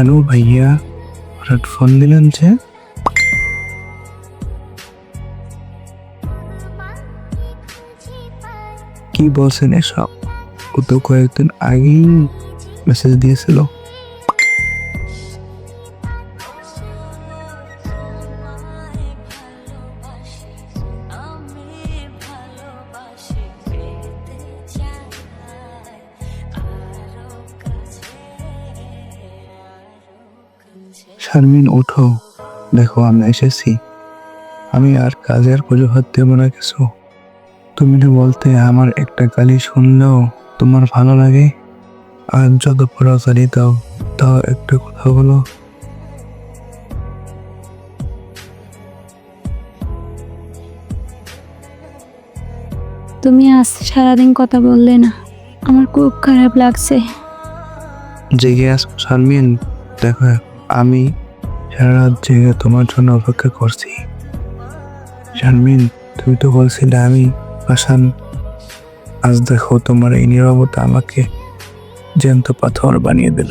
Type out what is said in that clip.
Hello ভাইয়া, হঠাৎ phone দিলেন যে? কি বলছেন এসব? ও তো কয়েকদিন আগেই মেসেজ দিয়েছিল। শারমিন ওঠো, দেখো আমি এসেছি। আমি আর কাজের অজুহাত দেব না কিছু। তুমি না বলতে আমার একটা গালি শুনলেও তোমার ভালো লাগে? আর যত বড় গালি দাও, তাও একটা কথা বলো। তুমি আজ সারাদিন কথা বললে না, আমার খুব খারাপ লাগছে। জেগে আসো শারমিন, দেখো আমি সারা রাত জেগে তোমার জন্য অপেক্ষা করছি। শারমিন, তুমি তো বলছিলে আমি পাষাণ, আজ দেখো তোমার এই নীরবতা আমাকে জ্যান্ত পাথর বানিয়ে দিল।